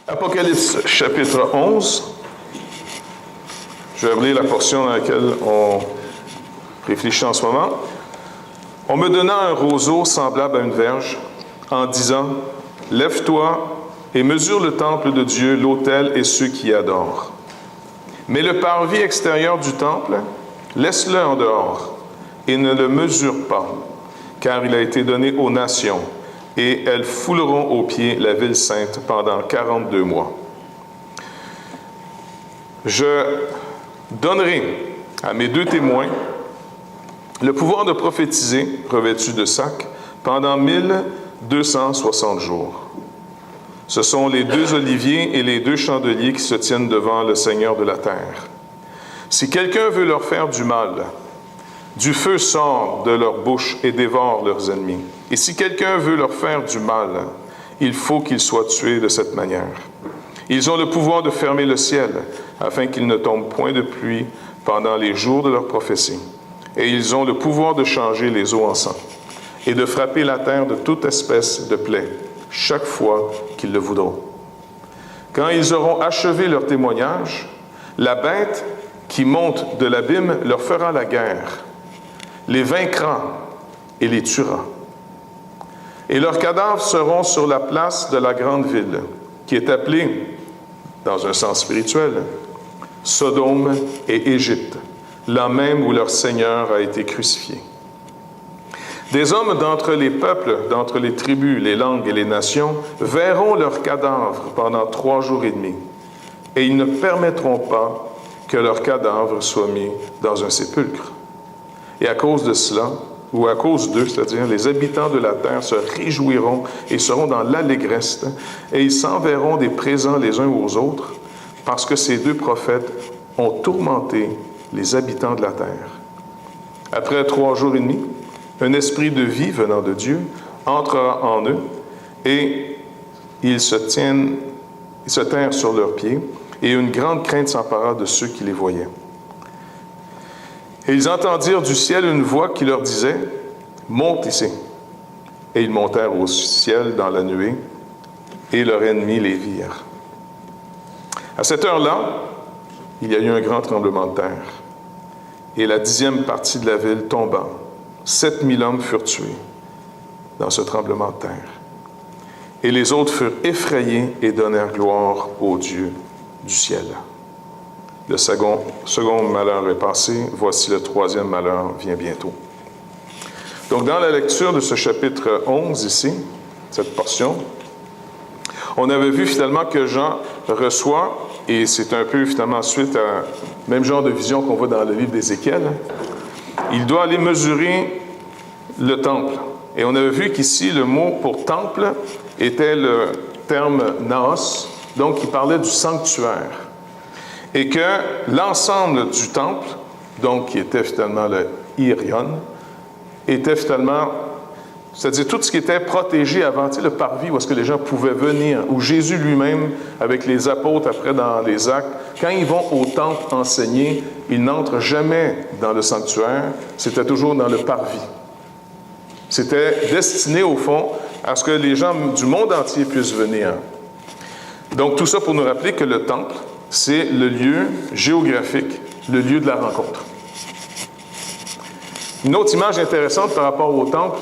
Apocalypse chapitre 11. Je vais relire la portion dans laquelle on réfléchit en ce moment. On me donna un roseau semblable à une verge, en disant, « Lève-toi et mesure le temple de Dieu, l'autel et ceux qui y adorent. Mais le parvis extérieur du temple, laisse-le en dehors et ne le mesure pas, car il a été donné aux nations, et elles fouleront aux pieds la ville sainte pendant 42 mois. Je donnerai à mes 2 témoins le pouvoir de prophétiser, revêtus de sac, pendant 1260 jours. Ce sont les 2 oliviers et les 2 chandeliers qui se tiennent devant le Seigneur de la terre. Si quelqu'un veut leur faire du mal, du feu sort de leur bouche et dévore leurs ennemis. Et si quelqu'un veut leur faire du mal, il faut qu'ils soient tués de cette manière. Ils ont le pouvoir de fermer le ciel, afin qu'il ne tombe point de pluie pendant les jours de leur prophétie. Et ils ont le pouvoir de changer les eaux en sang, et de frapper la terre de toute espèce de plaie, chaque fois qu'ils le voudront. Quand ils auront achevé leur témoignage, la bête qui monte de l'abîme leur fera la guerre, les vaincra et les tuera. Et leurs cadavres seront sur la place de la grande ville, qui est appelée, dans un sens spirituel, Sodome et Égypte, là même où leur Seigneur a été crucifié. Des hommes d'entre les peuples, d'entre les tribus, les langues et les nations, verront leurs cadavres pendant 3 jours et demi, et ils ne permettront pas que leurs cadavres soient mis dans un sépulcre. Et à cause de cela, ou à cause d'eux, c'est-à-dire les habitants de la terre se réjouiront et seront dans l'allégresse, et ils s'enverront des présents les uns aux autres, parce que ces 2 prophètes ont tourmenté les habitants de la terre. Après 3 jours et demi, un esprit de vie venant de Dieu entrera en eux, et ils se tinrent sur leurs pieds, et une grande crainte s'empara de ceux qui les voyaient. Et ils entendirent du ciel une voix qui leur disait, « Monte ici. » Et ils montèrent au ciel dans la nuée, et leurs ennemis les virent. À cette heure-là, il y a eu un grand tremblement de terre, et la 10e partie de la ville tomba. 7000 hommes furent tués dans ce tremblement de terre. Et les autres furent effrayés et donnèrent gloire au Dieu du ciel. Le second malheur est passé, voici le 3e malheur vient bientôt. Donc, dans la lecture de ce chapitre 11 ici, cette portion, on avait vu finalement que Jean reçoit, et c'est un peu finalement suite à même genre de vision qu'on voit dans le livre d'Ézéchiel, il doit aller mesurer le temple. Et on avait vu qu'ici, le mot pour temple était le terme naos, donc il parlait du sanctuaire. Et que l'ensemble du temple, donc qui était finalement le Irion, était finalement, c'est-à-dire tout ce qui était protégé avant, tu sais, le parvis où est-ce que les gens pouvaient venir, où Jésus lui-même, avec les apôtres après dans les actes, quand ils vont au temple enseigner, ils n'entrent jamais dans le sanctuaire, c'était toujours dans le parvis. C'était destiné au fond à ce que les gens du monde entier puissent venir. Donc tout ça pour nous rappeler que le temple, c'est le lieu géographique, le lieu de la rencontre. Une autre image intéressante par rapport au temple,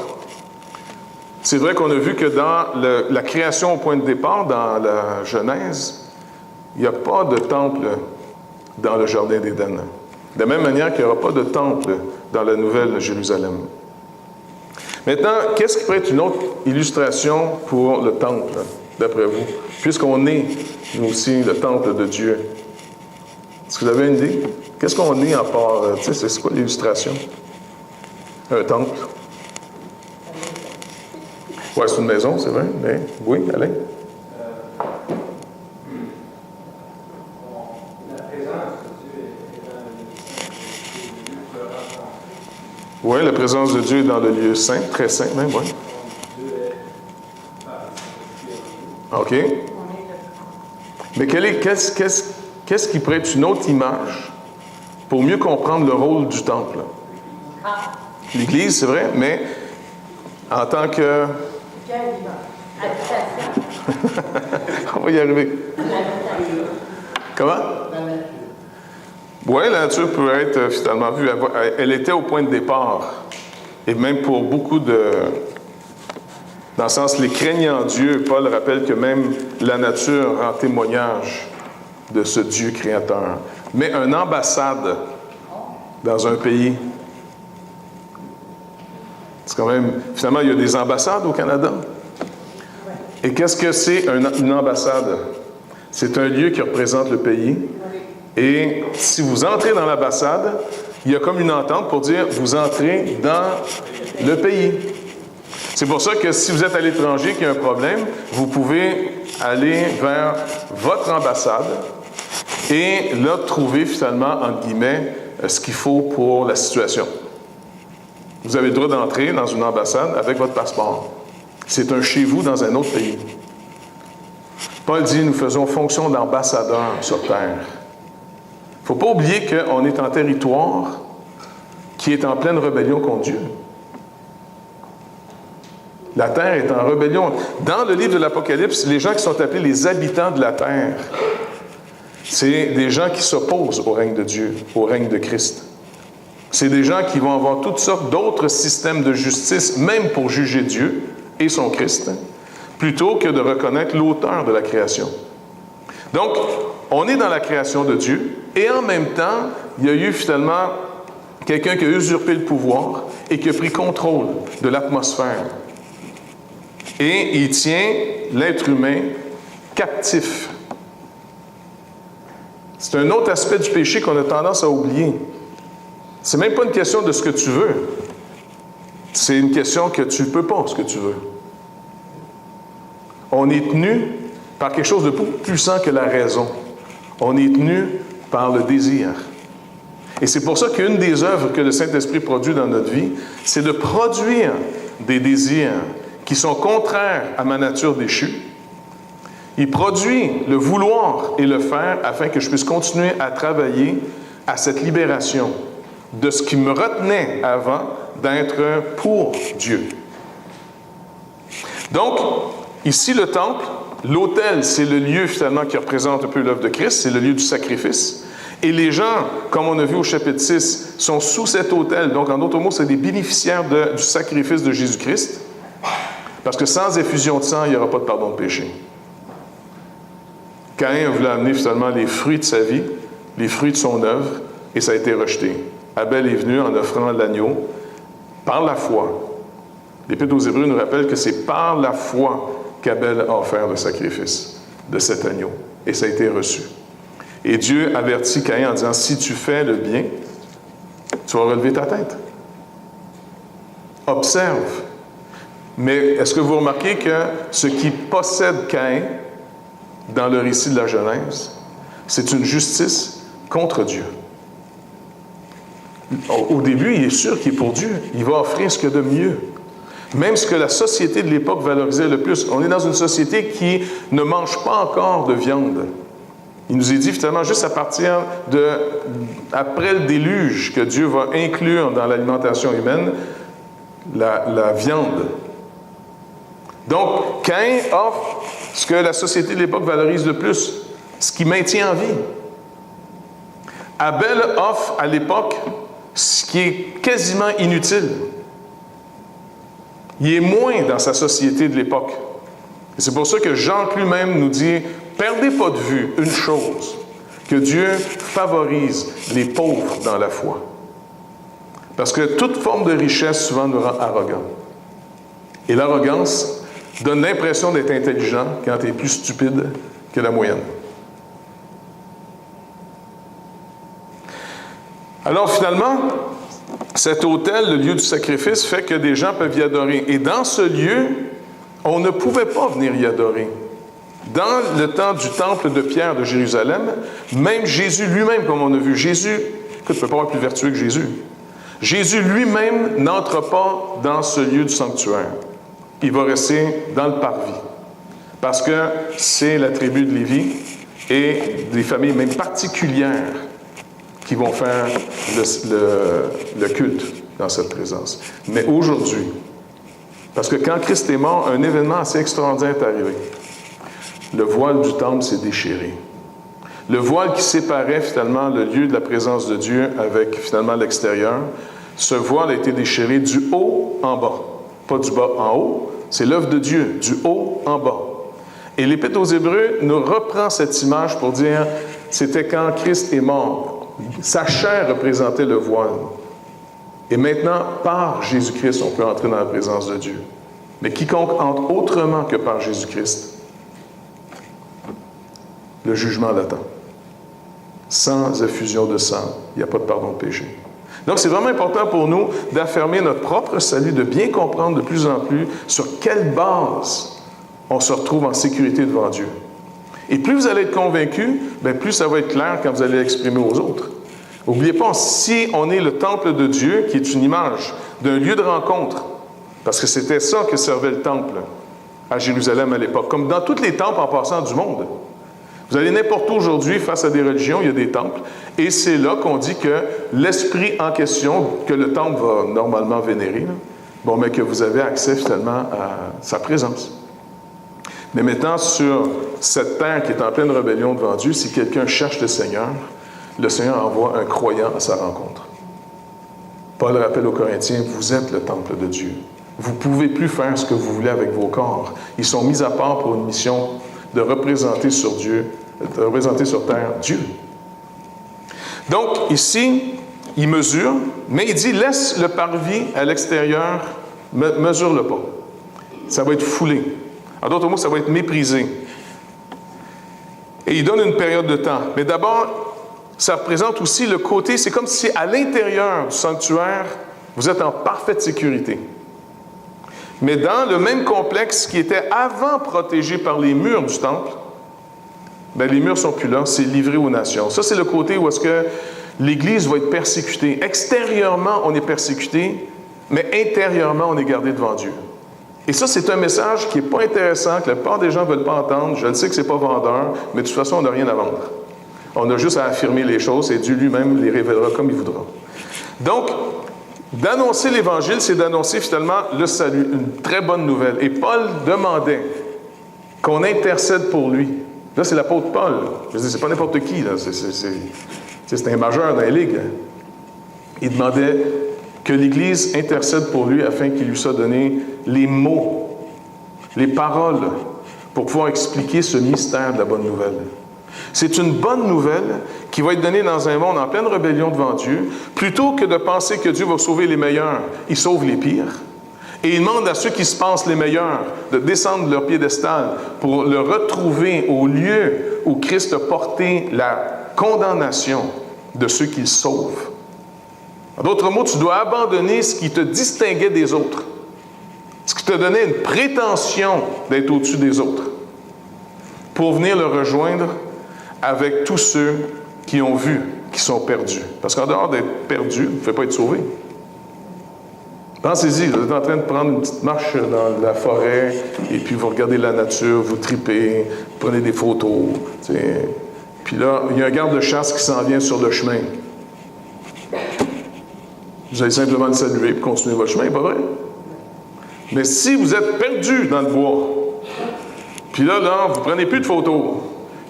c'est vrai qu'on a vu que dans la création au point de départ, dans la Genèse, il n'y a pas de temple dans le Jardin d'Éden. De la même manière qu'il n'y aura pas de temple dans la Nouvelle Jérusalem. Maintenant, qu'est-ce qui pourrait être une autre illustration pour le temple, d'après vous? Puisqu'on est, nous aussi, le temple de Dieu. Est-ce que vous avez une idée? Qu'est-ce qu'on est à part, tu sais, c'est quoi l'illustration? Un temple. Oui, c'est une maison, c'est vrai, mais oui, Alain? Oui, la présence de Dieu est dans le lieu saint, très saint même, oui. OK. Mais qu'est-ce qui pourrait être une autre image pour mieux comprendre le rôle du temple? L'Église, c'est vrai, mais en tant que... On va y arriver. Comment? Oui, la nature peut être finalement vue. Elle était au point de départ. Et même pour beaucoup dans le sens, les craignants Dieu, Paul rappelle que même la nature rend témoignage de ce Dieu créateur. Mais une ambassade dans un pays, c'est quand même... Finalement, il y a des ambassades au Canada. Et qu'est-ce que c'est une ambassade? C'est un lieu qui représente le pays. Et si vous entrez dans l'ambassade, il y a comme une entente pour dire, vous entrez dans le pays. C'est pour ça que si vous êtes à l'étranger, qu'il y a un problème, vous pouvez aller vers votre ambassade et là, trouver finalement, entre guillemets, ce qu'il faut pour la situation. Vous avez le droit d'entrer dans une ambassade avec votre passeport. C'est un chez vous dans un autre pays. Paul dit, nous faisons fonction d'ambassadeurs sur terre. Il ne faut pas oublier qu'on est en territoire qui est en pleine rébellion contre Dieu. La terre est en rébellion. Dans le livre de l'Apocalypse, les gens qui sont appelés les habitants de la terre, c'est des gens qui s'opposent au règne de Dieu, au règne de Christ. C'est des gens qui vont avoir toutes sortes d'autres systèmes de justice, même pour juger Dieu et son Christ, plutôt que de reconnaître l'auteur de la création. Donc, on est dans la création de Dieu, et en même temps, il y a eu finalement quelqu'un qui a usurpé le pouvoir et qui a pris contrôle de l'atmosphère. Et il tient l'être humain captif. C'est un autre aspect du péché qu'on a tendance à oublier. C'est même pas une question de ce que tu veux. C'est une question que tu ne peux pas, ce que tu veux. On est tenu par quelque chose de plus puissant que la raison. On est tenu par le désir. Et c'est pour ça qu'une des œuvres que le Saint-Esprit produit dans notre vie, c'est de produire des désirs qui sont contraires à ma nature déchue. Il produit le vouloir et le faire afin que je puisse continuer à travailler à cette libération de ce qui me retenait avant d'être pour Dieu. Donc, ici, le temple, l'autel, c'est le lieu finalement qui représente un peu l'œuvre de Christ, c'est le lieu du sacrifice. Et les gens, comme on a vu au chapitre 6, sont sous cet autel. Donc, en d'autres mots, c'est des bénéficiaires du sacrifice de Jésus-Christ. Parce que sans effusion de sang, il n'y aura pas de pardon de péché. Caïn a voulu amener finalement les fruits de sa vie, les fruits de son œuvre, et ça a été rejeté. Abel est venu en offrant l'agneau par la foi. L'Épître aux Hébreux nous rappelle que c'est par la foi qu'Abel a offert le sacrifice de cet agneau. Et ça a été reçu. Et Dieu avertit Caïn en disant, si tu fais le bien, tu vas relever ta tête. Observe. Mais est-ce que vous remarquez que ce qui possède Caïn dans le récit de la Genèse, c'est une justice contre Dieu. Au début, il est sûr qu'il est pour Dieu. Il va offrir ce qu'il y a de mieux. Même ce que la société de l'époque valorisait le plus. On est dans une société qui ne mange pas encore de viande. Il nous est dit finalement juste à partir après le déluge que Dieu va inclure dans l'alimentation humaine la viande. Donc, Caïn offre ce que la société de l'époque valorise le plus, ce qui maintient en vie. Abel offre à l'époque ce qui est quasiment inutile. Il est moins dans sa société de l'époque. Et c'est pour ça que Jean lui-même nous dit, perdez pas de vue une chose, que Dieu favorise les pauvres dans la foi. Parce que toute forme de richesse souvent nous rend arrogants. Et l'arrogance donne l'impression d'être intelligent quand tu es plus stupide que la moyenne. Alors finalement, cet autel, le lieu du sacrifice, fait que des gens peuvent y adorer. Et dans ce lieu, on ne pouvait pas venir y adorer. Dans le temps du temple de Pierre de Jérusalem, même Jésus lui-même, comme on a vu, Jésus, écoute, tu ne peux pas avoir plus vertueux que Jésus. Jésus lui-même n'entre pas dans ce lieu du sanctuaire. Il va rester dans le parvis. Parce que c'est la tribu de Lévi et des familles même particulières qui vont faire le culte dans cette présence. Mais aujourd'hui, Parce que quand Christ est mort, un événement assez extraordinaire est arrivé. Le voile du temple s'est déchiré. Le voile qui séparait finalement le lieu de la présence de Dieu avec finalement l'extérieur, ce voile a été déchiré du haut en bas. Pas du bas en haut, c'est l'œuvre de Dieu, du haut en bas. Et l'Épître aux Hébreux nous reprend cette image pour dire, c'était quand Christ est mort. Sa chair représentait le voile. Et maintenant, par Jésus-Christ, on peut entrer dans la présence de Dieu. Mais quiconque entre autrement que par Jésus-Christ, le jugement l'attend. Sans effusion de sang, il n'y a pas de pardon de péché. Donc, c'est vraiment important pour nous d'affirmer notre propre salut, de bien comprendre de plus en plus sur quelle base on se retrouve en sécurité devant Dieu. Et plus vous allez être convaincu, bien plus ça va être clair quand vous allez l'exprimer aux autres. N'oubliez pas, si on est le temple de Dieu, qui est une image d'un lieu de rencontre, parce que c'était ça que servait le temple à Jérusalem à l'époque, comme dans tous les temples en passant du monde. Vous allez n'importe où aujourd'hui, face à des religions, il y a des temples, et c'est là qu'on dit que l'esprit en question, que le temple va normalement vénérer, bon, mais que vous avez accès finalement à sa présence. Mais maintenant, sur cette terre qui est en pleine rébellion devant Dieu, si quelqu'un cherche le Seigneur envoie un croyant à sa rencontre. Paul rappelle aux Corinthiens, vous êtes le temple de Dieu. Vous ne pouvez plus faire ce que vous voulez avec vos corps. Ils sont mis à part pour une mission de représenter sur terre Dieu. Donc, ici, il mesure, mais il dit, laisse le parvis à l'extérieur, mesure-le pas. Ça va être foulé. En d'autres mots, ça va être méprisé. Et il donne une période de temps. Mais d'abord, ça représente aussi le côté, c'est comme si à l'intérieur du sanctuaire, vous êtes en parfaite sécurité. Mais dans le même complexe qui était avant protégé par les murs du temple, bien, les murs ne sont plus là, c'est livré aux nations. Ça, c'est le côté où est-ce que l'Église va être persécutée. Extérieurement, on est persécuté, mais intérieurement, on est gardé devant Dieu. Et ça, c'est un message qui n'est pas intéressant, que la plupart des gens ne veulent pas entendre. Je le sais que ce n'est pas vendeur, mais de toute façon, on n'a rien à vendre. On a juste à affirmer les choses et Dieu lui-même les révélera comme il voudra. Donc, d'annoncer l'Évangile, c'est d'annoncer finalement le salut, une très bonne nouvelle. Et Paul demandait qu'on intercède pour lui. Là, c'est l'apôtre Paul. Je veux dire, c'est pas n'importe qui, là. C'est un majeur dans la ligue. Il demandait que l'Église intercède pour lui afin qu'il lui soit donné les mots, les paroles, pour pouvoir expliquer ce mystère de la bonne nouvelle. C'est une bonne nouvelle qui va être donnée dans un monde en pleine rébellion devant Dieu, plutôt que de penser que Dieu va sauver les meilleurs, il sauve les pires. Et il demande à ceux qui se pensent les meilleurs de descendre de leur piédestal pour le retrouver au lieu où Christ a porté la condamnation de ceux qu'il sauve. En d'autres mots, tu dois abandonner ce qui te distinguait des autres, ce qui te donnait une prétention d'être au-dessus des autres, pour venir le rejoindre avec tous ceux qui ont vu, qui sont perdus. Parce qu'en dehors d'être perdu, ne fait pas être sauvé. Pensez-y, vous êtes en train de prendre une petite marche dans la forêt, et puis vous regardez la nature, vous tripez, vous prenez des photos. T'sais. Puis là, il y a un garde-chasse qui s'en vient sur le chemin. Vous allez simplement le saluer et continuer votre chemin, pas vrai? Mais si vous êtes perdu dans le bois, puis là, vous ne prenez plus de photos,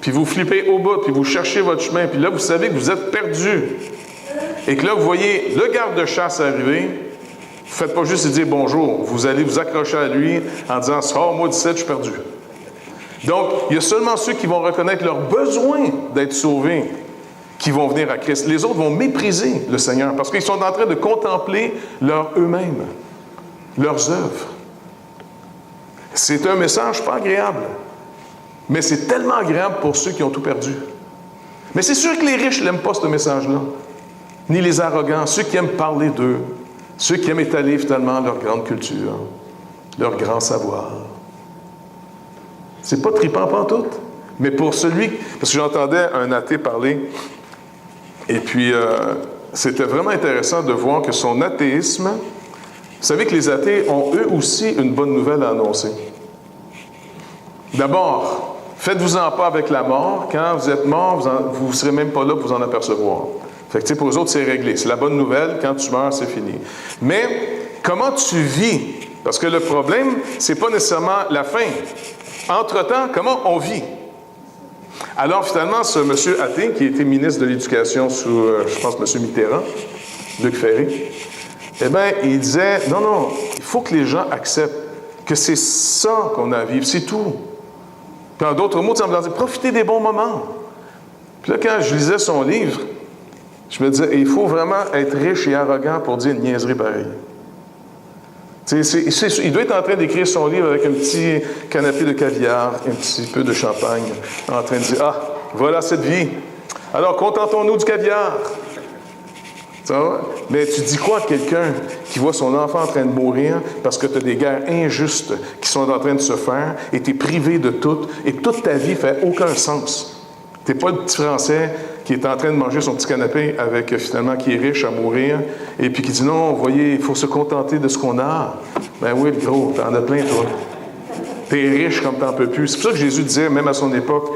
puis vous flippez au bout, puis vous cherchez votre chemin, puis là, vous savez que vous êtes perdu, et que là, vous voyez le garde-chasse arriver, vous ne faites pas juste lui dire bonjour, vous allez vous accrocher à lui en disant « Sors-moi d'ici, je suis perdu ». Donc, il y a seulement ceux qui vont reconnaître leur besoin d'être sauvés qui vont venir à Christ. Les autres vont mépriser le Seigneur parce qu'ils sont en train de contempler eux-mêmes, leurs œuvres. C'est un message pas agréable, mais c'est tellement agréable pour ceux qui ont tout perdu. Mais c'est sûr que les riches n'aiment pas ce message-là, ni les arrogants, ceux qui aiment parler d'eux, ceux qui aiment étaler finalement leur grande culture, leur grand savoir. C'est pas trippant pantoute, mais pour celui... Parce que j'entendais un athée parler, et puis c'était vraiment intéressant de voir que son athéisme... Vous savez que les athées ont eux aussi une bonne nouvelle à annoncer. D'abord, faites-vous-en pas avec la mort. Quand vous êtes mort, vous ne serez même pas là pour vous en apercevoir. Fait que, pour eux autres, c'est réglé. C'est la bonne nouvelle. Quand tu meurs, c'est fini. Mais comment tu vis Parce que le problème, ce n'est pas nécessairement la fin. Entre-temps, comment on vit? Alors, finalement, ce monsieur athée, qui était ministre de l'Éducation sous, je pense, M. Mitterrand, Luc Ferry, eh bien, il disait, non, il faut que les gens acceptent que c'est ça qu'on a à vivre, c'est tout. Puis en d'autres mots, ça me disait, profitez des bons moments. Puis là, quand je lisais son livre, je me disais, il faut vraiment être riche et arrogant pour dire une niaiserie pareille. Il doit être en train d'écrire son livre avec un petit canapé de caviar, un petit peu de champagne, en train de dire, ah, voilà cette vie. Alors, contentons-nous du caviar. Ça va? Mais tu dis quoi à quelqu'un qui voit son enfant en train de mourir parce que tu as des guerres injustes qui sont en train de se faire et tu es privé de tout et toute ta vie ne fait aucun sens? Tu n'es pas le petit Français qui est en train de manger son petit canapé avec, finalement, qui est riche à mourir et puis qui dit, non, vous voyez, il faut se contenter de ce qu'on a. Ben oui, le gros, t'en as plein, toi. T'es riche comme t'en peux plus. C'est pour ça que Jésus disait, même à son époque,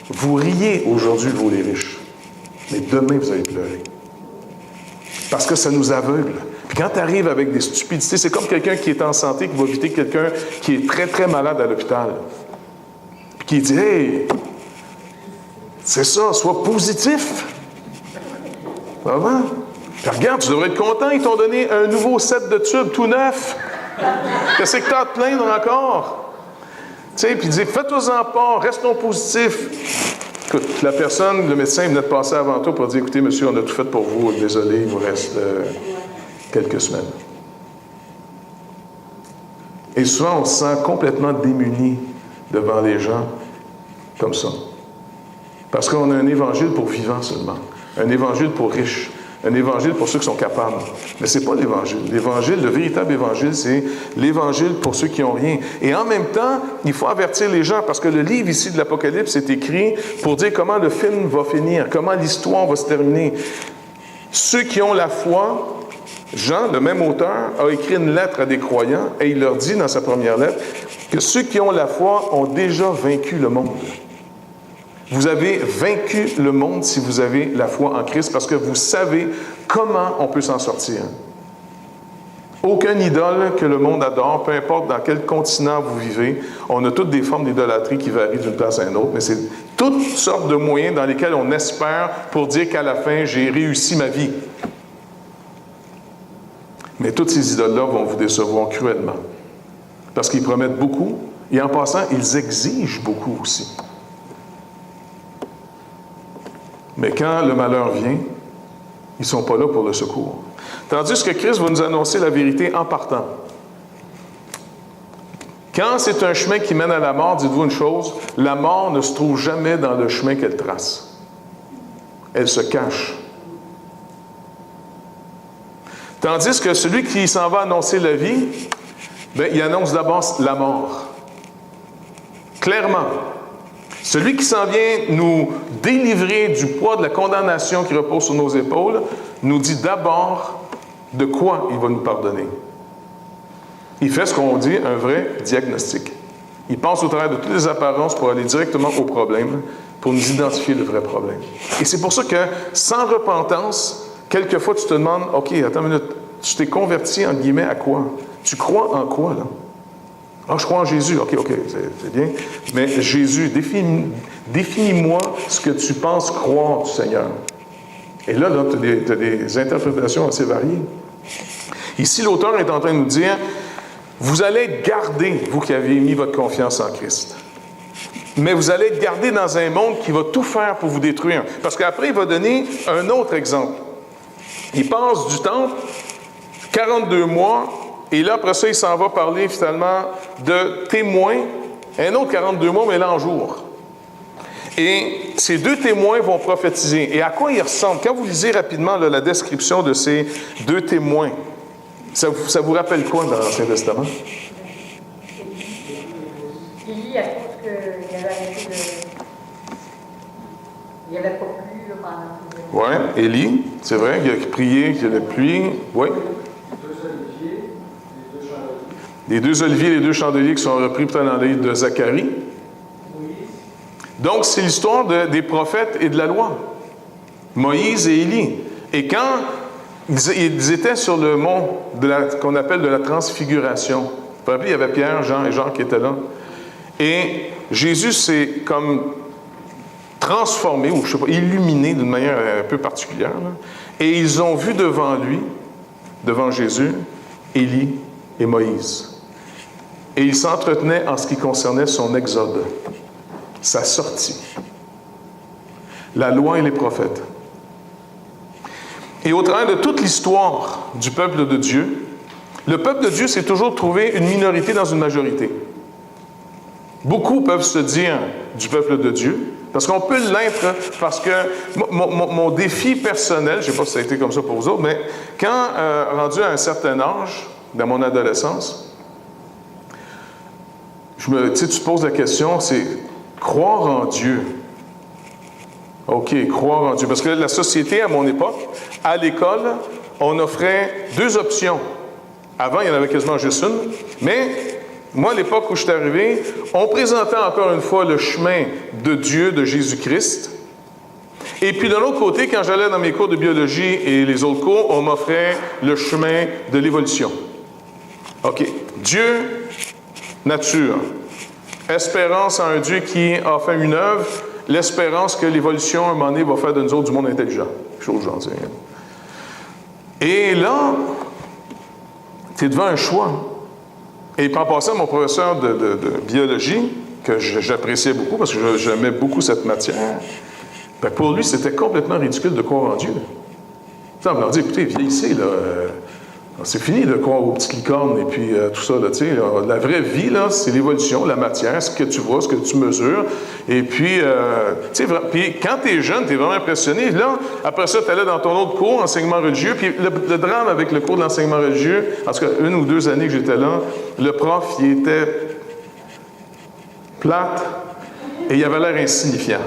vous riez aujourd'hui, vous les riches, mais demain, vous allez pleurer. Parce que ça nous aveugle. Puis quand tu arrives avec des stupidités, c'est comme quelqu'un qui est en santé, qui va visiter quelqu'un qui est très, très malade à l'hôpital. Puis qui dit, hey, c'est ça, sois positif. Ça va? Puis regarde, tu devrais être content, ils t'ont donné un nouveau set de tubes tout neuf. Qu'est-ce que tu as à te plaindre encore? Tu sais, puis il dit, fais-toi-en part, restons positifs. Écoute, la personne, le médecin, venait de passer avant toi pour dire, écoutez, monsieur, on a tout fait pour vous, désolé, il vous reste quelques semaines. Et souvent, on se sent complètement démuni devant les gens comme ça. Parce qu'on a un évangile pour vivants seulement, un évangile pour riches, un évangile pour ceux qui sont capables. Mais ce n'est pas l'évangile. L'évangile, le véritable évangile, c'est l'évangile pour ceux qui n'ont rien. Et en même temps, il faut avertir les gens, parce que le livre ici de l'Apocalypse est écrit pour dire comment le film va finir, comment l'histoire va se terminer. Ceux qui ont la foi, Jean, le même auteur, a écrit une lettre à des croyants, et il leur dit dans sa première lettre que ceux qui ont la foi ont déjà vaincu le monde. Vous avez vaincu le monde si vous avez la foi en Christ, parce que vous savez comment on peut s'en sortir. Aucun idole que le monde adore, peu importe dans quel continent vous vivez, on a toutes des formes d'idolâtrie qui varient d'une place à une autre, mais c'est toutes sortes de moyens dans lesquels on espère pour dire qu'à la fin, j'ai réussi ma vie. Mais toutes ces idoles-là vont vous décevoir cruellement, parce qu'ils promettent beaucoup, et en passant, ils exigent beaucoup aussi. Mais quand le malheur vient, ils ne sont pas là pour le secours. Tandis que Christ va nous annoncer la vérité en partant. Quand c'est un chemin qui mène à la mort, dites-vous une chose, la mort ne se trouve jamais dans le chemin qu'elle trace. Elle se cache. Tandis que celui qui s'en va annoncer la vie, bien, il annonce d'abord la mort. Clairement. Celui qui s'en vient nous délivrer du poids de la condamnation qui repose sur nos épaules, nous dit d'abord de quoi il va nous pardonner. Il fait ce qu'on dit un vrai diagnostic. Il passe au travers de toutes les apparences pour aller directement au problème, pour nous identifier le vrai problème. Et c'est pour ça que, sans repentance, quelquefois tu te demandes, OK, attends une minute, tu t'es converti, entre guillemets, à quoi? Tu crois en quoi, là? Ah, je crois en Jésus. OK, c'est bien. Mais Jésus, définis-moi ce que tu penses croire du Seigneur. Et là tu as des interprétations assez variées. Ici, l'auteur est en train de nous dire, vous allez être gardés, vous qui avez mis votre confiance en Christ. Mais vous allez être gardés dans un monde qui va tout faire pour vous détruire. Parce qu'après, il va donner un autre exemple. Il passe du temple, 42 mois, et là, après ça, il s'en va parler finalement de témoins. Un autre 42 mois, mais là en jour. Et ces deux témoins vont prophétiser. Et à quoi ils ressemblent? Quand vous lisez rapidement là, la description de ces deux témoins, ça vous rappelle quoi dans l'Ancien Testament? Élie, à cause qu'il avait arrêté de... Il n'y avait pas plu pendant... Oui, Élie, c'est vrai, il a prié qu'il y ait de la pluie. Oui. Les deux oliviers, les deux chandeliers qui sont repris peut-être dans le livre de Zacharie. Donc, c'est l'histoire des prophètes et de la loi. Moïse et Élie. Et quand ils étaient sur le mont qu'on appelle de la transfiguration, Vous rappelez, il y avait Pierre, Jean et Jacques qui étaient là. Et Jésus s'est comme transformé, ou je sais pas, illuminé d'une manière un peu particulière. Là. Et ils ont vu devant lui, devant Jésus, Élie et Moïse. Et ils s'entretenaient en ce qui concernait son exode, sa sortie, la loi et les prophètes. Et au travers de toute l'histoire du peuple de Dieu, le peuple de Dieu s'est toujours trouvé une minorité dans une majorité. Beaucoup peuvent se dire du peuple de Dieu, parce qu'on peut l'être, parce que mon défi personnel, je ne sais pas si ça a été comme ça pour vous autres, mais quand rendu à un certain âge, dans mon adolescence, tu te poses la question, c'est croire en Dieu. OK, croire en Dieu. Parce que la société, à mon époque, à l'école, on offrait 2 options. Avant, il y en avait quasiment juste une. Mais moi, à l'époque où je suis arrivé, on présentait encore une fois le chemin de Dieu, de Jésus-Christ. Et puis de l'autre côté, quand j'allais dans mes cours de biologie et les autres cours, on m'offrait le chemin de l'évolution. OK. Dieu, nature. Espérance en un Dieu qui a fait une œuvre. L'espérance que l'évolution, à un moment donné, va faire de nous autres du monde intelligent. Chose j'en sais. Et là, tu es devant un choix. Et en passant, mon professeur de biologie, que j'appréciais beaucoup parce que j'aimais beaucoup cette matière, ben pour lui, c'était complètement ridicule de croire en Dieu. Ça, on leur dit, écoutez, vieillissez, là. C'est fini de croire aux petites licornes et puis tout ça, là, tu sais. La vraie vie, là, c'est l'évolution, la matière, ce que tu vois, ce que tu mesures. Et puis, tu sais, puis quand tu es jeune, tu es vraiment impressionné. Là, après ça, tu allais dans ton autre cours, enseignement religieux. Puis le drame avec le cours de l'enseignement religieux, en tout cas, 1 ou 2 années que j'étais là, le prof, il était plate et il avait l'air insignifiant.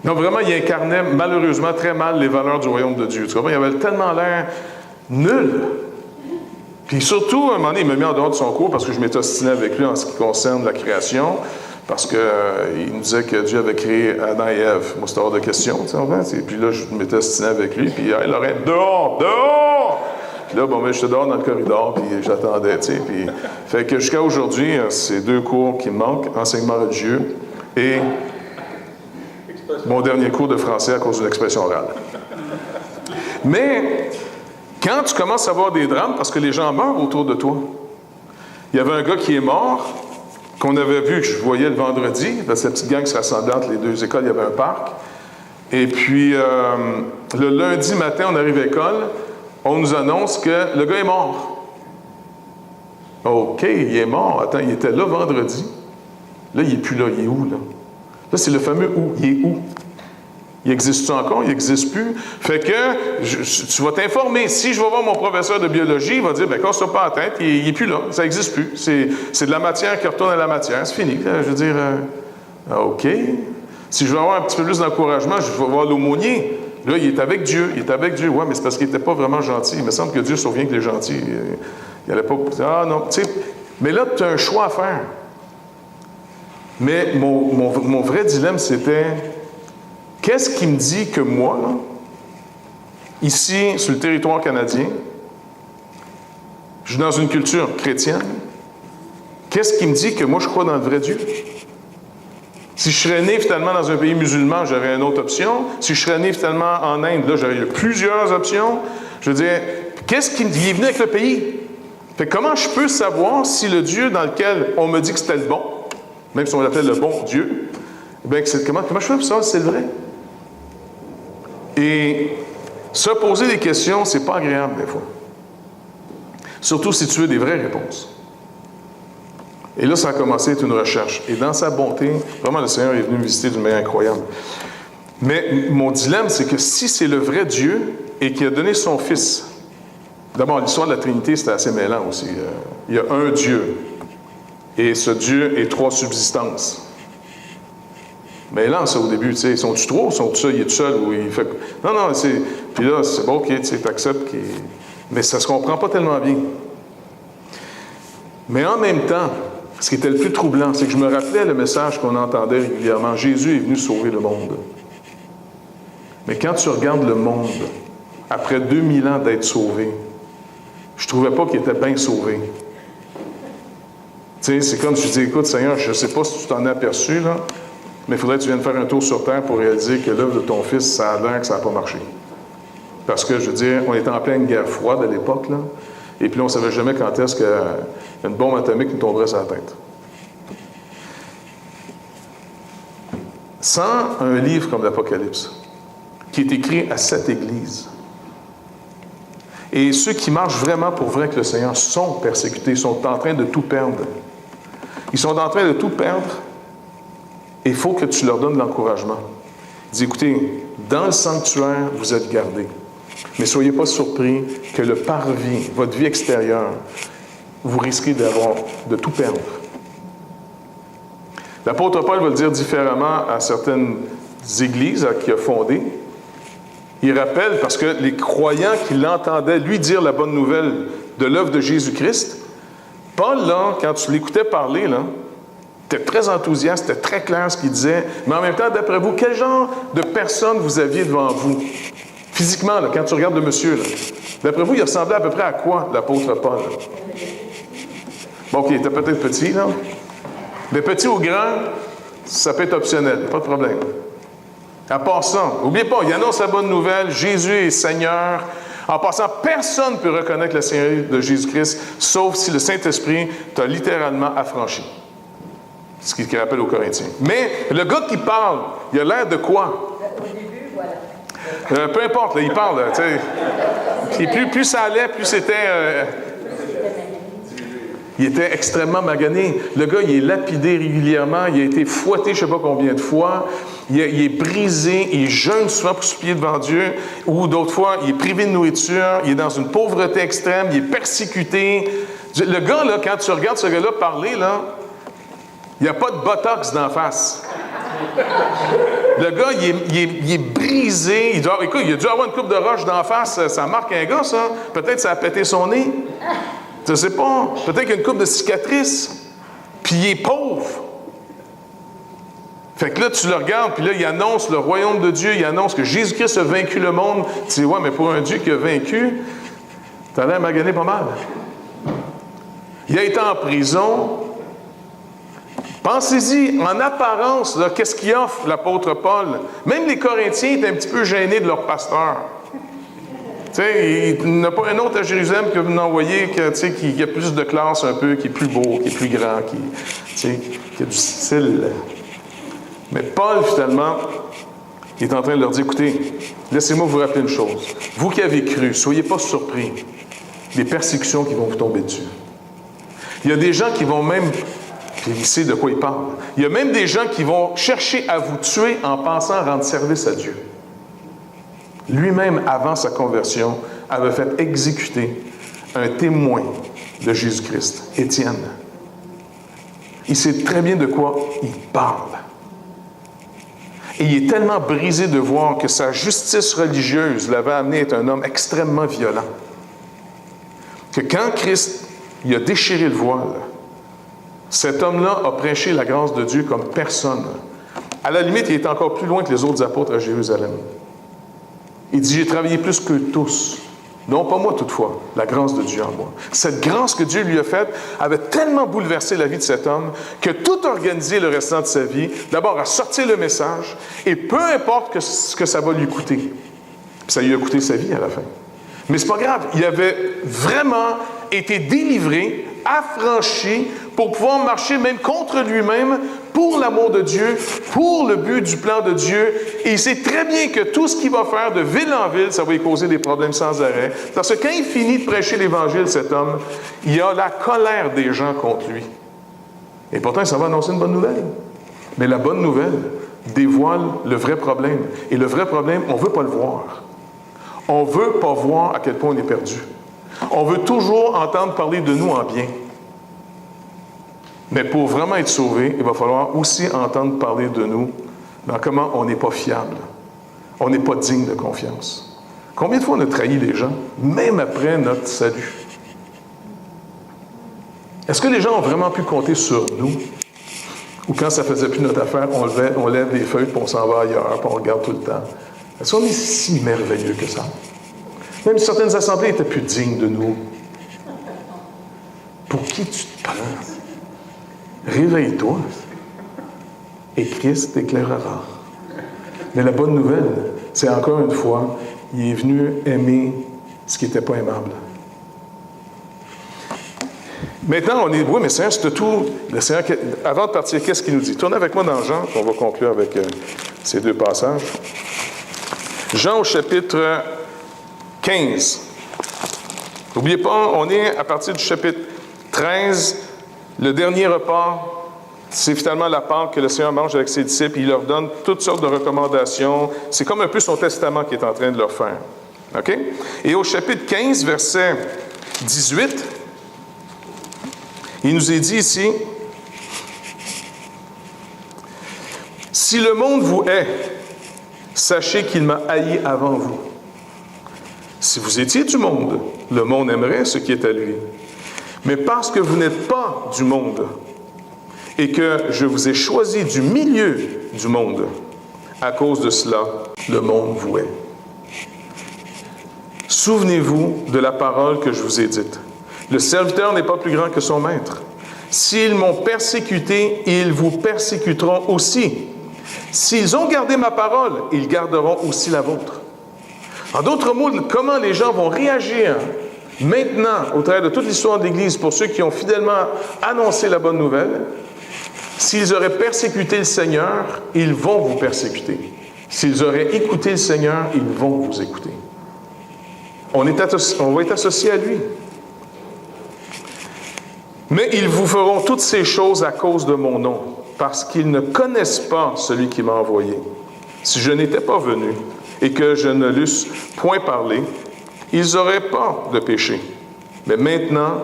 Donc, vraiment, il incarnait malheureusement très mal les valeurs du royaume de Dieu. Tu comprends? Il avait tellement l'air nul. Puis surtout, à un moment donné, il m'a mis en dehors de son cours parce que je m'étais ostiné avec lui en ce qui concerne la création, parce qu'il nous disait que Dieu avait créé Adam et Ève. Moi, c'était hors de question, tu sais. Et puis là, je m'étais ostiné avec lui, puis il aurait dehors, dehors! Puis là, bon, ben, j'étais dehors dans le corridor, puis j'attendais, tu sais. Puis, fait que jusqu'à aujourd'hui, c'est 2 cours qui me manquent, enseignement religieux et mon dernier cours de français à cause d'une expression orale. Mais quand tu commences à voir des drames, parce que les gens meurent autour de toi. Il y avait un gars qui est mort, qu'on avait vu, que je voyais le vendredi, parce que la petite gang se rassemblait entre les 2 écoles, il y avait un parc. Et puis, le lundi matin, on arrive à l'école, on nous annonce que le gars est mort. OK, il est mort. Attends, il était là vendredi. Là, il n'est plus là. Il est où, là? Là, c'est le fameux « où ». Il est où? Il existe-tu encore? Il n'existe plus. Fait que, tu vas t'informer. Si je vais voir mon professeur de biologie, il va dire, bien, casse-toi pas la tête, il n'est plus là. Ça n'existe plus. C'est de la matière qui retourne à la matière. C'est fini. Je veux dire, OK. Si je veux avoir un petit peu plus d'encouragement, je vais voir l'aumônier. Là, il est avec Dieu. Il est avec Dieu. Ouais, mais c'est parce qu'il n'était pas vraiment gentil. Il me semble que Dieu se souvient qu'il est gentil. Il n'allait pas... Ah, non. Tu sais, mais là, tu as un choix à faire. Mais mon vrai dilemme, c'était... Qu'est-ce qui me dit que moi, là, ici, sur le territoire canadien, je suis dans une culture chrétienne, qu'est-ce qui me dit que moi, je crois dans le vrai Dieu? Si je serais né finalement dans un pays musulman, j'aurais une autre option. Si je serais né finalement en Inde, là, j'aurais plusieurs options. Je veux dire, qu'est-ce qui me dit? Il est venu avec le pays. Fait que comment je peux savoir si le Dieu dans lequel on me dit que c'était le bon, même si on l'appelle le bon Dieu, bien, comment je peux savoir si c'est le vrai? Et se poser des questions, c'est pas agréable des fois. Surtout si tu veux des vraies réponses. Et là, ça a commencé à être une recherche. Et dans sa bonté, vraiment, le Seigneur est venu me visiter d'une manière incroyable. Mais mon dilemme, c'est que si c'est le vrai Dieu et qu'il a donné son Fils, d'abord, l'histoire de la Trinité, c'était assez mêlant aussi. Il y a un Dieu. Et ce Dieu est 3 subsistances. Mais là, ça, au début, tu sais, sont-tu 3, sont-tu seul, il est tout seul, ou il fait... Non, c'est... Puis là, c'est bon, OK, tu sais, t'acceptes qu'il... Mais ça se comprend pas tellement bien. Mais en même temps, ce qui était le plus troublant, c'est que je me rappelais le message qu'on entendait régulièrement. Jésus est venu sauver le monde. Mais quand tu regardes le monde, après 2000 ans d'être sauvé, je trouvais pas qu'il était bien sauvé. Tu sais, c'est comme si je dis, écoute, Seigneur, je ne sais pas si tu t'en es aperçu, là, mais il faudrait que tu viennes faire un tour sur terre pour réaliser que l'œuvre de ton fils, ça a l'air que ça n'a pas marché. Parce que, je veux dire, on était en pleine guerre froide à l'époque, là, et puis on ne savait jamais quand est-ce qu'une bombe atomique nous tomberait sur la tête. Sans un livre comme l'Apocalypse, qui est écrit à cette Église, et ceux qui marchent vraiment pour vrai avec le Seigneur sont persécutés, sont en train de tout perdre. Ils sont en train de tout perdre, et il faut que tu leur donnes de l'encouragement. Dis, écoutez, dans le sanctuaire, vous êtes gardés. Mais ne soyez pas surpris que le parvis, votre vie extérieure, vous risquez de tout perdre. L'apôtre Paul va le dire différemment à certaines églises qu'il a fondées. Il rappelle, parce que les croyants qui l'entendaient lui dire la bonne nouvelle de l'œuvre de Jésus-Christ, Paul, là, quand tu l'écoutais parler, là, était très enthousiaste, c'était très clair ce qu'il disait, mais en même temps, d'après vous, quel genre de personne vous aviez devant vous? Physiquement, là, quand tu regardes le monsieur, là, d'après vous, il ressemblait à peu près à quoi, l'apôtre Paul? Bon, OK, il était peut-être petit, là. Mais petit ou grand, ça peut être optionnel, pas de problème. En passant, n'oubliez pas, il annonce la bonne nouvelle, Jésus est Seigneur. En passant, personne ne peut reconnaître la Seigneurie de Jésus-Christ, sauf si le Saint-Esprit t'a littéralement affranchi. C'est ce qu'il rappelle aux Corinthiens. Mais le gars qui parle, il a l'air de quoi? Au début, voilà. Peu importe, là, il parle. Tu sais. Puis plus ça allait, plus c'était... Il était extrêmement magané. Le gars, il est lapidé régulièrement. Il a été fouetté je ne sais pas combien de fois. Il est brisé. Il jeûne souvent pour supplier devant Dieu. Ou d'autres fois, il est privé de nourriture. Il est dans une pauvreté extrême. Il est persécuté. Le gars, là, quand tu regardes ce gars-là parler, là, il n'y a pas de botox d'en face. Le gars, il est brisé. Il a dû avoir une coupe de roche d'en face. Ça marque un gars, ça. Peut-être ça a pété son nez. Je ne sais pas. Peut-être qu'il y a une couple de cicatrices. Puis il est pauvre. Fait que là, tu le regardes, puis là, il annonce le royaume de Dieu. Il annonce que Jésus-Christ a vaincu le monde. Tu dis, ouais, mais pour un Dieu qui a vaincu, t'as l'air magané pas mal. Il a été en prison. Pensez-y, en apparence, là, qu'est-ce qu'il offre l'apôtre Paul? Même les Corinthiens étaient un petit peu gênés de leur pasteur. Tu sais, il n'y a pas un autre à Jérusalem que vous n'envoyez qui a plus de classe un peu, qui est plus beau, qui est plus grand, qui a du style. Mais Paul, finalement, il est en train de leur dire, écoutez, laissez-moi vous rappeler une chose. Vous qui avez cru, soyez pas surpris des persécutions qui vont vous tomber dessus. Il y a des gens qui vont même, puis il sait de quoi il parle, il y a même des gens qui vont chercher à vous tuer en pensant rendre service à Dieu. Lui-même, avant sa conversion, avait fait exécuter un témoin de Jésus-Christ, Étienne. Il sait très bien de quoi il parle. Et il est tellement brisé de voir que sa justice religieuse l'avait amené à être un homme extrêmement violent, que quand Christ il a déchiré le voile, cet homme-là a prêché la grâce de Dieu comme personne. À la limite, il est encore plus loin que les autres apôtres à Jérusalem. Il dit, j'ai travaillé plus que tous. Non, pas moi toutefois, la grâce de Dieu en moi. Cette grâce que Dieu lui a faite avait tellement bouleversé la vie de cet homme que tout organisé le restant de sa vie, d'abord à sortir le message, et peu importe ce que ça va lui coûter. Puis ça lui a coûté sa vie à la fin. Mais c'est pas grave, il avait vraiment été délivré, affranchi, pour pouvoir marcher même contre lui-même, pour l'amour de Dieu, pour le but du plan de Dieu. Et il sait très bien que tout ce qu'il va faire de ville en ville, ça va lui causer des problèmes sans arrêt. Parce que quand il finit de prêcher l'Évangile, cet homme, il a la colère des gens contre lui. Et pourtant, ça va annoncer une bonne nouvelle. Mais la bonne nouvelle dévoile le vrai problème. Et le vrai problème, on ne veut pas le voir. On ne veut pas voir à quel point on est perdu. On veut toujours entendre parler de nous en bien. Mais pour vraiment être sauvé, il va falloir aussi entendre parler de nous dans comment on n'est pas fiable. On n'est pas digne de confiance. Combien de fois on a trahi les gens, même après notre salut? Est-ce que les gens ont vraiment pu compter sur nous? Ou quand ça ne faisait plus notre affaire, on lève des feuilles, puis on s'en va ailleurs, puis on regarde tout le temps? Est-ce qu'on est si merveilleux que ça? Même certaines assemblées étaient plus dignes de nous. Pour qui tu te prends? réveille-toi, et Christ t'éclairera. Mais la bonne nouvelle, c'est encore une fois, il est venu aimer ce qui n'était pas aimable. Maintenant, on est... Oui, mais Seigneur, c'est tout. Le Seigneur, avant de partir, qu'est-ce qu'il nous dit? Tournez avec moi dans Jean, on va conclure avec ces deux passages. Jean au chapitre 15. N'oubliez pas, on est à partir du chapitre 13, le dernier repas. C'est finalement la Pâque que le Seigneur mange avec ses disciples. Il leur donne toutes sortes de recommandations. C'est comme un peu son testament qu'il est en train de leur faire. OK? Et au chapitre 15, verset 18, il nous est dit ici, « Si le monde vous hait, sachez qu'il m'a haï avant vous. Si vous étiez du monde, le monde aimerait ce qui est à lui. Mais parce que vous n'êtes pas du monde, et que je vous ai choisi du milieu du monde, à cause de cela, le monde vous hait. Souvenez-vous de la parole que je vous ai dite. Le serviteur n'est pas plus grand que son maître. S'ils m'ont persécuté, ils vous persécuteront aussi. S'ils ont gardé ma parole, ils garderont aussi la vôtre. » En d'autres mots, comment les gens vont réagir maintenant, au travers de toute l'histoire de l'Église, pour ceux qui ont fidèlement annoncé la bonne nouvelle, s'ils auraient persécuté le Seigneur, ils vont vous persécuter. S'ils auraient écouté le Seigneur, ils vont vous écouter. On va être associés à lui. Mais ils vous feront toutes ces choses à cause de mon nom, parce qu'ils ne connaissent pas celui qui m'a envoyé. Si je n'étais pas venu et que je ne l'eusse point parlé, ils n'auraient pas de péché. Mais maintenant,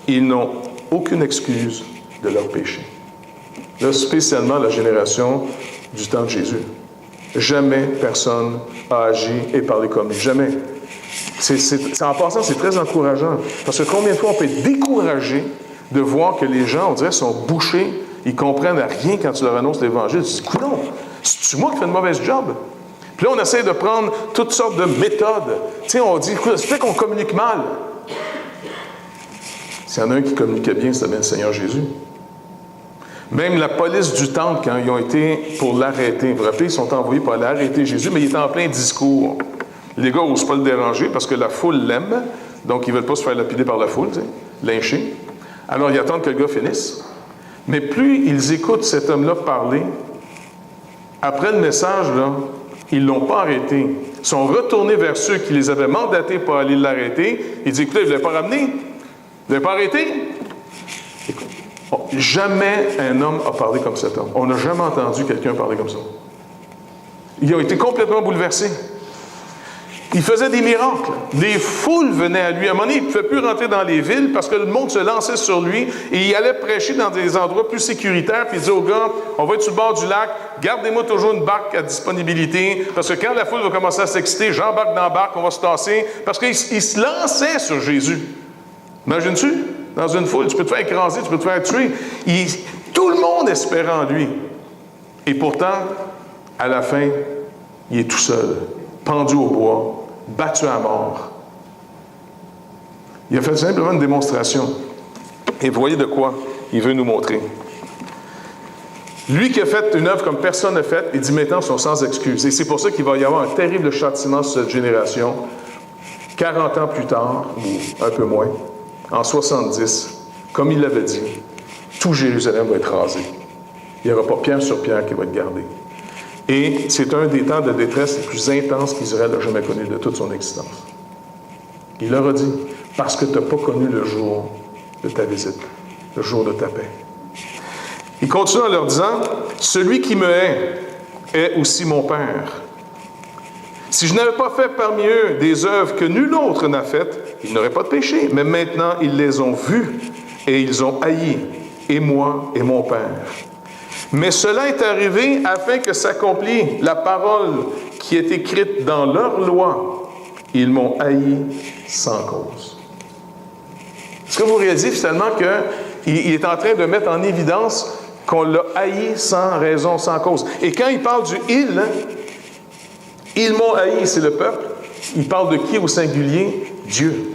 ils n'ont aucune excuse de leur péché. Là, spécialement la génération du temps de Jésus. Jamais personne a agi et parlé comme lui. Jamais. En passant, c'est très encourageant. Parce que combien de fois on peut être découragé de voir que les gens, on dirait, sont bouchés, ils comprennent rien quand tu leur annonces l'Évangile. Tu te dis, coudonc, c'est-tu moi qui fais une mauvaise job? Puis là, on essaie de prendre toutes sortes de méthodes. Tu sais, on dit, écoute, c'est fait qu'on communique mal. S'il y en a un qui communiquait bien, c'était bien le Seigneur Jésus. Même la police du temple, quand ils ont été pour l'arrêter, vous vous rappelez, ils sont envoyés pour aller arrêter Jésus, mais il était en plein discours. Les gars n'osent pas le déranger parce que la foule l'aime, donc ils ne veulent pas se faire lapider par la foule, tu sais, lyncher. Alors ils attendent que le gars finisse. Mais plus ils écoutent cet homme-là parler, après le message, là, ils ne l'ont pas arrêté. Ils sont retournés vers ceux qui les avaient mandatés pour aller l'arrêter. Ils disent, écoutez, vous ne l'avez pas ramené? Vous ne l'avez pas arrêté? Écoute, jamais un homme a parlé comme cet homme. On n'a jamais entendu quelqu'un parler comme ça. Ils ont été complètement bouleversés. Il faisait des miracles. Les foules venaient à lui. À un moment donné, il ne pouvait plus rentrer dans les villes parce que le monde se lançait sur lui et il allait prêcher dans des endroits plus sécuritaires. Puis il disait aux gars, on va être sur le bord du lac, gardez-moi toujours une barque à disponibilité parce que quand la foule va commencer à s'exciter, j'embarque dans la barque, on va se tasser. Parce qu'il se lançait sur Jésus. Imagines-tu? Dans une foule, tu peux te faire écraser, tu peux te faire tuer. Tout le monde espérait en lui. Et pourtant, à la fin, il est tout seul, pendu au bois, battu à mort. Il a fait simplement une démonstration. Et vous voyez de quoi il veut nous montrer. Lui qui a fait une œuvre comme personne n'a fait, il dit maintenant, ils sont sans excuse. Et c'est pour ça qu'il va y avoir un terrible châtiment sur cette génération, 40 ans plus tard, ou un peu moins, en 70, comme il l'avait dit, tout Jérusalem va être rasé. Il n'y aura pas pierre sur pierre qui va être gardé. Et c'est un des temps de détresse les plus intenses qu'Israël n'a jamais connu de toute son existence. Il leur a dit, parce que tu n'as pas connu le jour de ta visite, le jour de ta paix. Il continue en leur disant, celui qui me hait est aussi mon Père. Si je n'avais pas fait parmi eux des œuvres que nul autre n'a faites, ils n'auraient pas de péché. Mais maintenant, ils les ont vues et ils ont haï, et moi et mon Père. Mais cela est arrivé afin que s'accomplisse la parole qui est écrite dans leur loi. Ils m'ont haï sans cause. Est-ce que vous réalisez finalement qu'il est en train de mettre en évidence qu'on l'a haï sans raison, sans cause? Et quand il parle du « ils », ils m'ont haï, c'est le peuple. Il parle de qui au singulier? Dieu.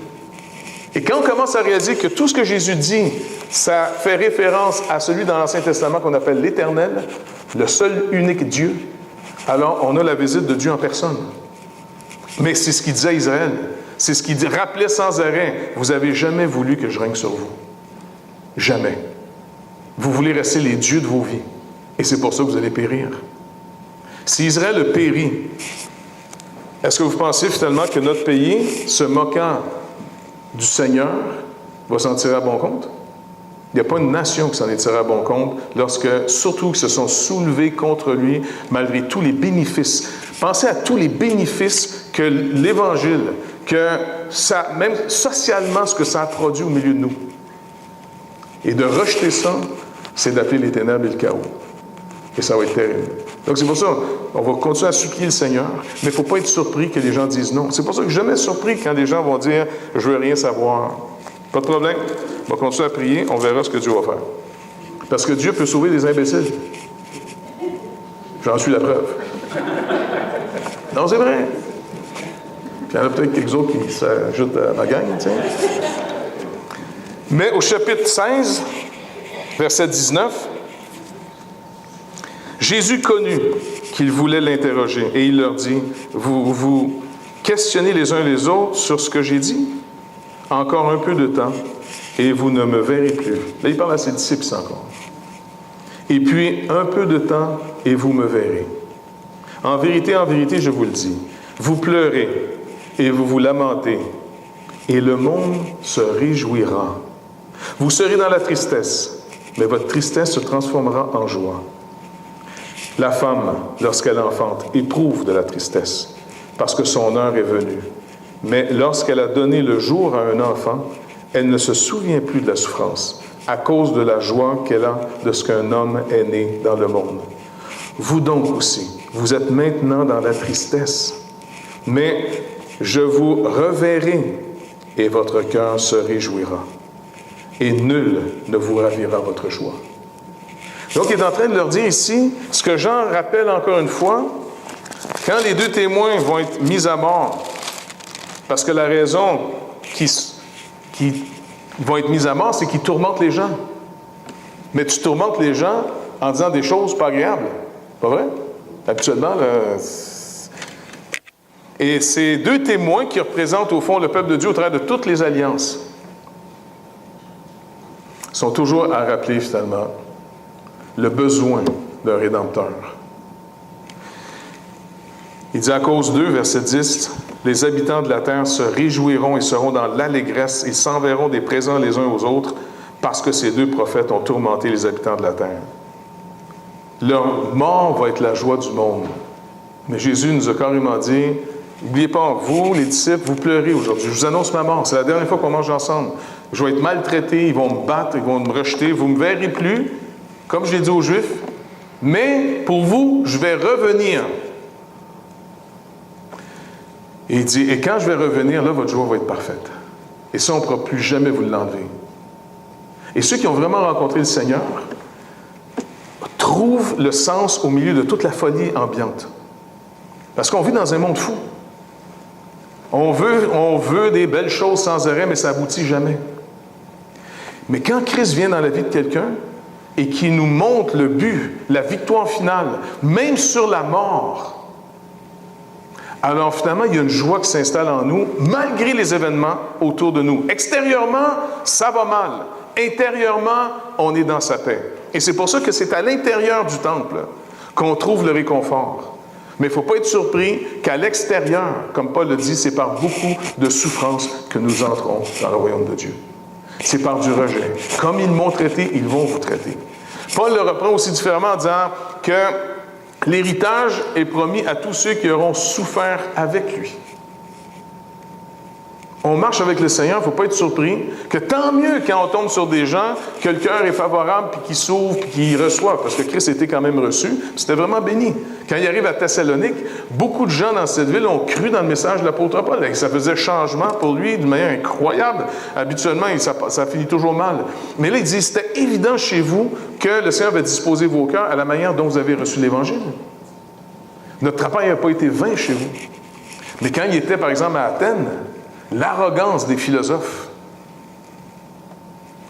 Et quand on commence à réaliser que tout ce que Jésus dit, ça fait référence à celui dans l'Ancien Testament qu'on appelle l'Éternel, le seul unique Dieu, alors on a la visite de Dieu en personne. Mais c'est ce qu'il disait à Israël. C'est ce qu'il rappelait sans arrêt. Vous n'avez jamais voulu que je règne sur vous. Jamais. Vous voulez rester les dieux de vos vies. Et c'est pour ça que vous allez périr. Si Israël a péri, est-ce que vous pensez finalement que notre pays, se moquant du Seigneur, va s'en tirer à bon compte? Il n'y a pas une nation qui s'en est tirée à bon compte lorsque, surtout, ils se sont soulevés contre lui, malgré tous les bénéfices. Pensez à tous les bénéfices que l'Évangile, que ça, même socialement, ce que ça a produit au milieu de nous. Et de rejeter ça, c'est d'appeler les ténèbres et le chaos. Et ça va être terrible. Donc c'est pour ça, on va continuer à supplier le Seigneur, mais il ne faut pas être surpris que les gens disent non. C'est pour ça que je ne suis jamais surpris quand les gens vont dire « je ne veux rien savoir ». Pas de problème. On va continuer à prier, on verra ce que Dieu va faire. Parce que Dieu peut sauver des imbéciles. J'en suis la preuve. Non, c'est vrai. Puis il y en a peut-être quelques autres qui s'ajoutent à ma gang, tu sais. Mais au chapitre 16, verset 19, Jésus connut qu'ils voulaient l'interroger et il leur dit, vous questionnez les uns les autres sur ce que j'ai dit? Encore un peu de temps et vous ne me verrez plus. Là, il parle à ses disciples encore. Et puis, un peu de temps et vous me verrez. En vérité, je vous le dis, vous pleurez et vous vous lamentez et le monde se réjouira. Vous serez dans la tristesse, mais votre tristesse se transformera en joie. La femme, lorsqu'elle enfante, éprouve de la tristesse, parce que son heure est venue. Mais lorsqu'elle a donné le jour à un enfant, elle ne se souvient plus de la souffrance, à cause de la joie qu'elle a de ce qu'un homme est né dans le monde. Vous donc aussi, vous êtes maintenant dans la tristesse, mais je vous reverrai et votre cœur se réjouira. Et nul ne vous ravira votre joie. Donc, il est en train de leur dire ici, ce que Jean rappelle encore une fois, quand les deux témoins vont être mis à mort, parce que la raison qui vont être mis à mort, c'est qu'ils tourmentent les gens. Mais tu tourmentes les gens en disant des choses pas agréables. Pas vrai? Habituellement, là, et ces deux témoins qui représentent au fond le peuple de Dieu au travers de toutes les alliances sont toujours à rappeler finalement le besoin d'un Rédempteur. Il dit à cause d'eux, verset 10, « Les habitants de la terre se réjouiront et seront dans l'allégresse et s'enverront des présents les uns aux autres parce que ces deux prophètes ont tourmenté les habitants de la terre. » Leur mort va être la joie du monde. Mais Jésus nous a carrément dit, « N'oubliez pas, vous, les disciples, vous pleurez aujourd'hui. Je vous annonce ma mort. C'est la dernière fois qu'on mange ensemble. Je vais être maltraité, ils vont me battre, ils vont me rejeter. Vous ne me verrez plus, comme je l'ai dit aux Juifs. Mais pour vous, je vais revenir. » Et il dit, « Et quand je vais revenir, là, votre joie va être parfaite. Et ça, on ne pourra plus jamais vous l'enlever. » Et ceux qui ont vraiment rencontré le Seigneur trouvent le sens au milieu de toute la folie ambiante. Parce qu'on vit dans un monde fou. On veut des belles choses sans arrêt, mais ça n'aboutit jamais. Mais quand Christ vient dans la vie de quelqu'un et qu'il nous montre le but, la victoire finale, même sur la mort, alors finalement, il y a une joie qui s'installe en nous, malgré les événements autour de nous. Extérieurement, ça va mal. Intérieurement, on est dans sa paix. Et c'est pour ça que c'est à l'intérieur du temple qu'on trouve le réconfort. Mais il ne faut pas être surpris qu'à l'extérieur, comme Paul le dit, c'est par beaucoup de souffrances que nous entrons dans le royaume de Dieu. C'est par du rejet. Comme ils m'ont traité, ils vont vous traiter. Paul le reprend aussi différemment en disant que l'héritage est promis à tous ceux qui auront souffert avec lui. On marche avec le Seigneur, il ne faut pas être surpris que tant mieux quand on tombe sur des gens que le cœur est favorable, puis qui s'ouvrent, puis qui reçoivent, parce que Christ était quand même reçu, c'était vraiment béni. Quand il arrive à Thessalonique, beaucoup de gens dans cette ville ont cru dans le message de l'apôtre Paul, et ça faisait changement pour lui d'une manière incroyable. Habituellement, ça finit toujours mal. Mais là, il dit, c'était évident chez vous que le Seigneur va disposer vos cœurs à la manière dont vous avez reçu l'Évangile. Notre travail n'a pas été vain chez vous. Mais quand il était, par exemple, à Athènes, l'arrogance des philosophes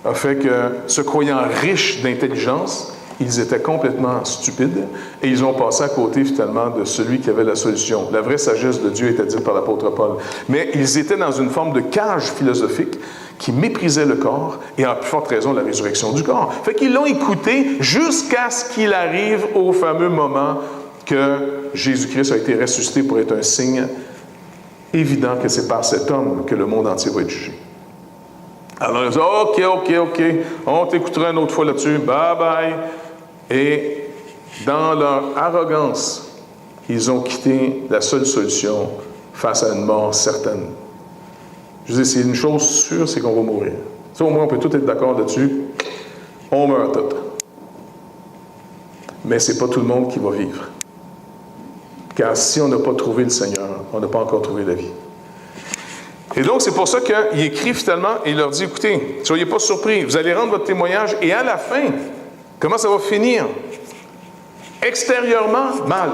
a fait que, se croyant riches d'intelligence, ils étaient complètement stupides et ils ont passé à côté finalement de celui qui avait la solution. La vraie sagesse de Dieu était dite par l'apôtre Paul. Mais ils étaient dans une forme de cage philosophique qui méprisait le corps et en plus forte raison la résurrection du corps. Fait qu'ils l'ont écouté jusqu'à ce qu'il arrive au fameux moment que Jésus-Christ a été ressuscité pour être un signe évident que c'est par cet homme que le monde entier va être jugé. Alors, ils ont dit, OK, on t'écoutera une autre fois là-dessus, bye-bye. Et dans leur arrogance, ils ont quitté la seule solution face à une mort certaine. Je veux dire, c'est une chose sûre, c'est qu'on va mourir. Ça, au moins, on peut tous être d'accord là-dessus. On meurt tous. Mais ce n'est pas tout le monde qui va vivre. Car si on n'a pas trouvé le Seigneur, on n'a pas encore trouvé la vie. Et donc, c'est pour ça qu'il écrit finalement et il leur dit, écoutez, ne soyez pas surpris, vous allez rendre votre témoignage et à la fin, comment ça va finir? Extérieurement, mal.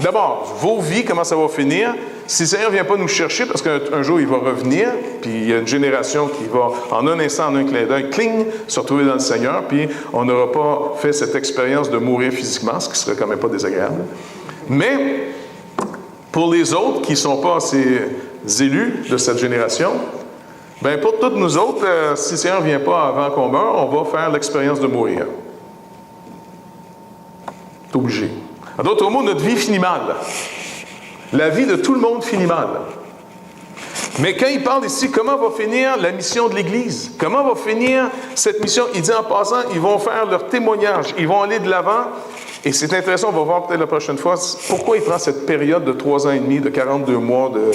D'abord, vos vies, comment ça va finir? Si le Seigneur ne vient pas nous chercher, parce qu'un jour, il va revenir, puis il y a une génération qui va, en un instant, en un clin d'œil, cling, se retrouver dans le Seigneur, puis on n'aura pas fait cette expérience de mourir physiquement, ce qui serait quand même pas désagréable. Mais, pour les autres qui ne sont pas ces élus de cette génération, bien, pour toutes nous autres, si le Seigneur ne vient pas avant qu'on meure, on va faire l'expérience de mourir. C'est obligé. En d'autres mots, notre vie finit mal. La vie de tout le monde finit mal. Mais quand il parle ici, comment va finir la mission de l'Église? Comment va finir cette mission? Il dit en passant, ils vont faire leur témoignage, ils vont aller de l'avant. Et c'est intéressant, on va voir peut-être la prochaine fois, pourquoi il prend cette période de 3 ans et demi, de 42 mois, de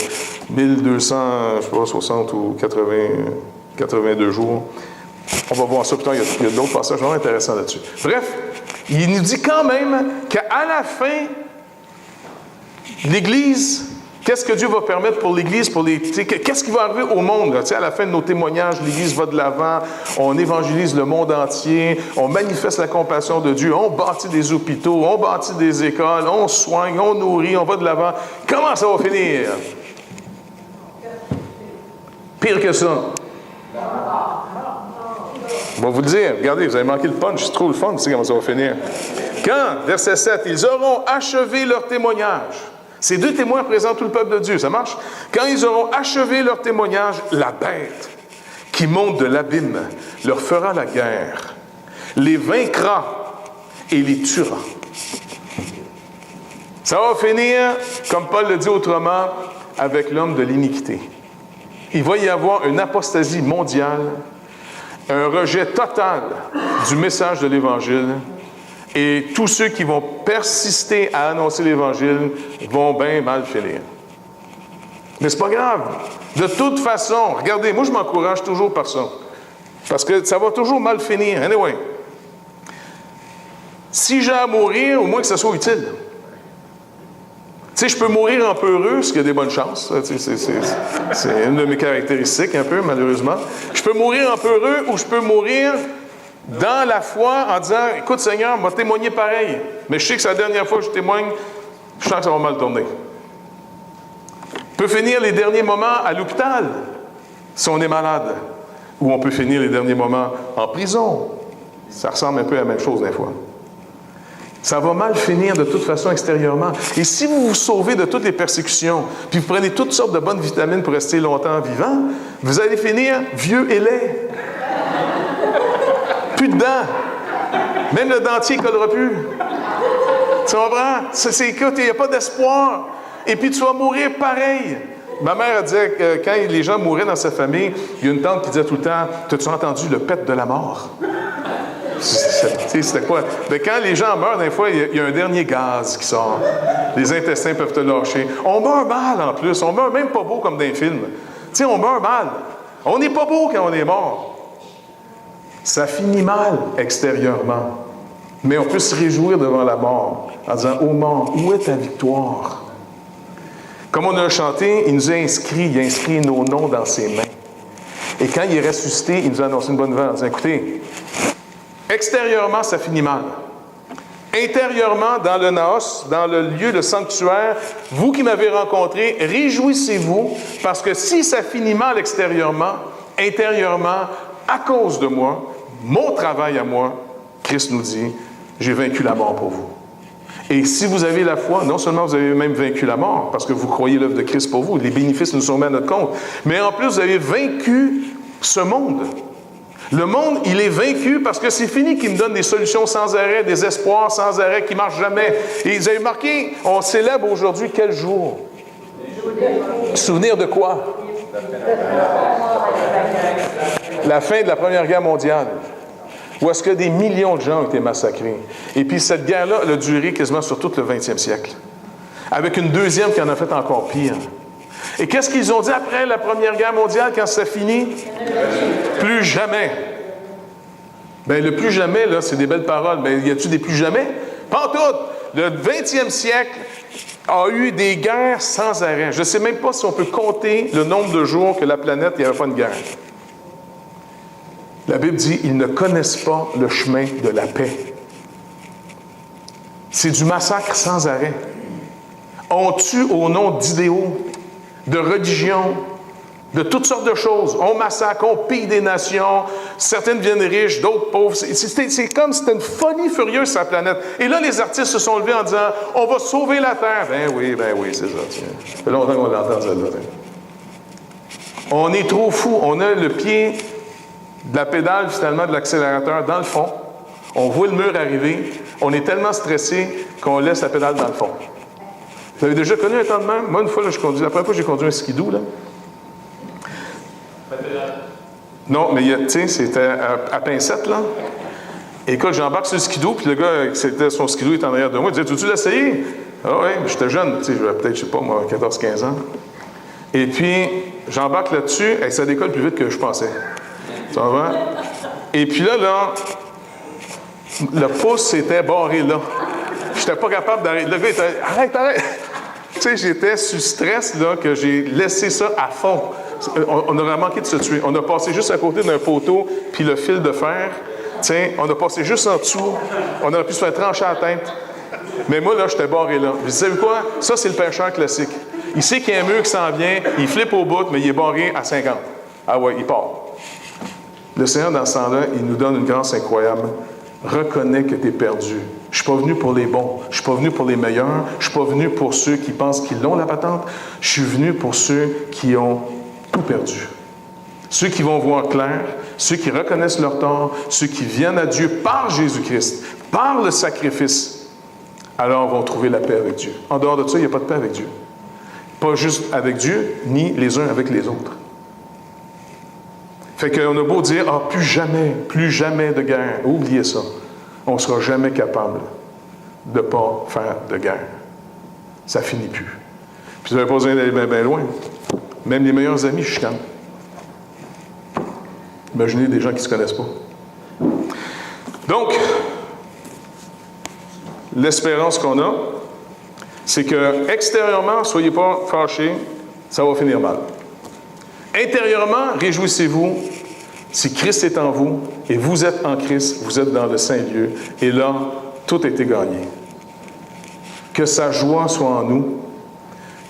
1260 ou 82 jours. On va voir ça plus tard, il y a d'autres passages vraiment intéressants là-dessus. Bref, il nous dit quand même qu'à la fin, l'Église, qu'est-ce que Dieu va permettre pour l'Église, qu'est-ce qui va arriver au monde? À la fin de nos témoignages, l'Église va de l'avant, on évangélise le monde entier, on manifeste la compassion de Dieu, on bâtit des hôpitaux, on bâtit des écoles, on soigne, on nourrit, on va de l'avant. Comment ça va finir? Pire que ça. On va vous le dire. Regardez, vous avez manqué le punch, c'est trop le fun, vous savez comment ça va finir. Quand, verset 7, ils auront achevé leur témoignage. Ces 2 témoins présentent tout le peuple de Dieu, ça marche? Quand ils auront achevé leur témoignage, la bête qui monte de l'abîme leur fera la guerre, les vaincra et les tuera. Ça va finir, comme Paul le dit autrement, avec l'homme de l'iniquité. Il va y avoir une apostasie mondiale, un rejet total du message de l'Évangile. Et tous ceux qui vont persister à annoncer l'Évangile vont bien mal finir. Mais c'est pas grave. De toute façon, regardez, moi je m'encourage toujours par ça. Parce que ça va toujours mal finir. Anyway. Si j'ai à mourir, au moins que ça soit utile. Tu sais, je peux mourir un peu heureux, parce qu'il y a des bonnes chances. C'est une de mes caractéristiques, un peu, malheureusement. Je peux mourir un peu heureux ou je peux mourir dans la foi en disant, écoute Seigneur, m'a témoigné pareil, mais je sais que c'est la dernière fois que je témoigne, je sens que ça va mal tourner. On peut finir les derniers moments à l'hôpital, si on est malade, ou on peut finir les derniers moments en prison. Ça ressemble un peu à la même chose des fois. Ça va mal finir de toute façon extérieurement. Et si vous vous sauvez de toutes les persécutions, puis vous prenez toutes sortes de bonnes vitamines pour rester longtemps vivant, vous allez finir vieux et laid. Plus de dents. Même le dentier ne collera plus. Tu comprends? Écoute, il n'y a pas d'espoir. Et puis tu vas mourir pareil. Ma mère elle disait que quand les gens mouraient dans sa famille, il y a une tante qui disait tout le temps, « T'as-tu entendu le pet de la mort? » C'était quoi? Mais quand les gens meurent, des fois, il y a un dernier gaz qui sort. Les intestins peuvent te lâcher. On meurt mal en plus. On meurt même pas beau comme dans les films. Tu sais, on meurt mal. On n'est pas beau quand on est mort. Ça finit mal extérieurement. Mais on peut se réjouir devant la mort en disant, ô mort, où est ta victoire? Comme on a chanté, il nous a inscrit, il a inscrit nos noms dans ses mains. Et quand il est ressuscité, il nous a annoncé une bonne nouvelle en disant, écoutez, extérieurement, ça finit mal. Intérieurement, dans le naos, dans le lieu, le sanctuaire, vous qui m'avez rencontré, réjouissez-vous, parce que si ça finit mal extérieurement, intérieurement, à cause de moi, mon travail à moi, Christ nous dit, j'ai vaincu la mort pour vous. Et si vous avez la foi, non seulement vous avez même vaincu la mort, parce que vous croyez l'œuvre de Christ pour vous, les bénéfices nous sont mis à notre compte, mais en plus, vous avez vaincu ce monde. Le monde, il est vaincu parce que c'est fini qu'il me donne des solutions sans arrêt, des espoirs sans arrêt qui ne marchent jamais. Et vous avez marqué, on célèbre aujourd'hui quel jour? Souvenir de quoi? La fin de la Première Guerre mondiale. Où est-ce que des millions de gens ont été massacrés. Et puis cette guerre-là, elle a duré quasiment sur tout le 20e siècle. Avec une deuxième qui en a fait encore pire. Et qu'est-ce qu'ils ont dit après la Première Guerre mondiale quand ça finit? Plus jamais. Bien, le plus jamais, là, c'est des belles paroles. Mais y a-t-il des plus jamais? Pas en tout. Le 20e siècle a eu des guerres sans arrêt. Je ne sais même pas si on peut compter le nombre de jours que la planète, il n'y avait pas de guerre. La Bible dit, ils ne connaissent pas le chemin de la paix. C'est du massacre sans arrêt. On tue au nom d'idéaux, de religion, de toutes sortes de choses. On massacre, on pille des nations, certaines deviennent riches, d'autres pauvres. C'est comme si c'était une folie furieuse sur la planète. Et là, les artistes se sont levés en disant, on va sauver la Terre. Ben oui, c'est ça. Tiens. Ça fait longtemps qu'on l'entend, celle-là. On est trop fous. On a le pied de la pédale, finalement, de l'accélérateur dans le fond. On voit le mur arriver. On est tellement stressé qu'on laisse la pédale dans le fond. Vous avez déjà connu un temps de même? Moi, une fois, là, la première fois que j'ai conduit un skidoo, là. Non, mais tu sais, c'était à pincette, là. Et quand j'embarque sur le skidoo, puis le gars, son skidoo est en arrière de moi, il disait, tu veux-tu l'essayer? Ah oui, j'étais jeune, tu sais, j'avais peut-être, je sais pas, moi, 14-15 ans. Et puis, j'embarque là-dessus, et ça décolle plus vite que je pensais. Tu vois? Et puis là, le pouce était barré là. J'étais pas capable d'arrêter. Le gars était, arrête! Tu sais, j'étais sous stress, là, que j'ai laissé ça à fond. On aurait manqué de se tuer. On a passé juste à côté d'un poteau, puis le fil de fer. Tiens, on a passé juste en dessous. On aurait pu se faire trancher la tête. Mais moi, là, j'étais barré là. Vous savez quoi? Ça, c'est le pêcheur classique. Il sait qu'il y a un mur qui s'en vient, il flippe au bout, mais il est barré à 50. Ah ouais, il part. Le Seigneur, dans ce temps-là, il nous donne une grâce incroyable. Reconnais que tu es perdu. Je ne suis pas venu pour les bons. Je ne suis pas venu pour les meilleurs. Je ne suis pas venu pour ceux qui pensent qu'ils ont la patente. Je suis venu pour ceux qui ont tout perdu. Ceux qui vont voir clair, ceux qui reconnaissent leur tort, ceux qui viennent à Dieu par Jésus-Christ, par le sacrifice, alors vont trouver la paix avec Dieu. En dehors de ça, il n'y a pas de paix avec Dieu. Pas juste avec Dieu, ni les uns avec les autres. Fait qu'on a beau dire, plus jamais de guerre. Oubliez ça. On ne sera jamais capable de ne pas faire de guerre. Ça finit plus. Puis vous n'avez pas besoin d'aller bien loin. Même les meilleurs amis chicanent. Imaginez des gens qui ne se connaissent pas. Donc, l'espérance qu'on a, c'est que extérieurement, soyez pas fâchés, ça va finir mal. Intérieurement, réjouissez-vous si Christ est en vous et vous êtes en Christ, vous êtes dans le Saint-Lieu et là, tout a été gagné. Que sa joie soit en nous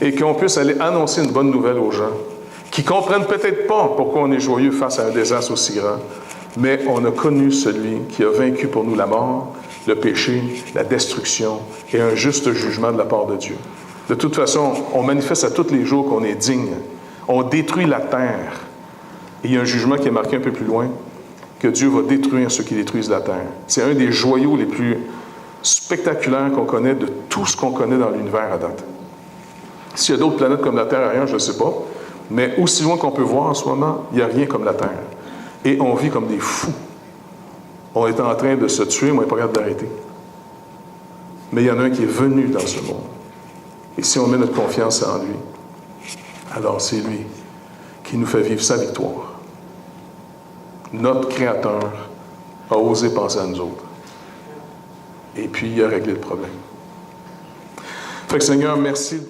et qu'on puisse aller annoncer une bonne nouvelle aux gens qui ne comprennent peut-être pas pourquoi on est joyeux face à un désastre aussi grand, mais on a connu celui qui a vaincu pour nous la mort, le péché, la destruction et un juste jugement de la part de Dieu. De toute façon, on manifeste à tous les jours qu'on est digne. On détruit la terre. Et il y a un jugement qui est marqué un peu plus loin, que Dieu va détruire ceux qui détruisent la terre. C'est un des joyaux les plus spectaculaires qu'on connaît de tout ce qu'on connaît dans l'univers à date. S'il y a d'autres planètes comme la Terre ailleurs, je ne sais pas, mais aussi loin qu'on peut voir en ce moment, il n'y a rien comme la Terre. Et on vit comme des fous. On est en train de se tuer, mais on n'est pas capable d'arrêter. Mais il y en a un qui est venu dans ce monde. Et si on met notre confiance en lui, alors c'est lui qui nous fait vivre sa victoire. Notre Créateur a osé penser à nous autres. Et puis, il a réglé le problème. Fait que Seigneur, merci.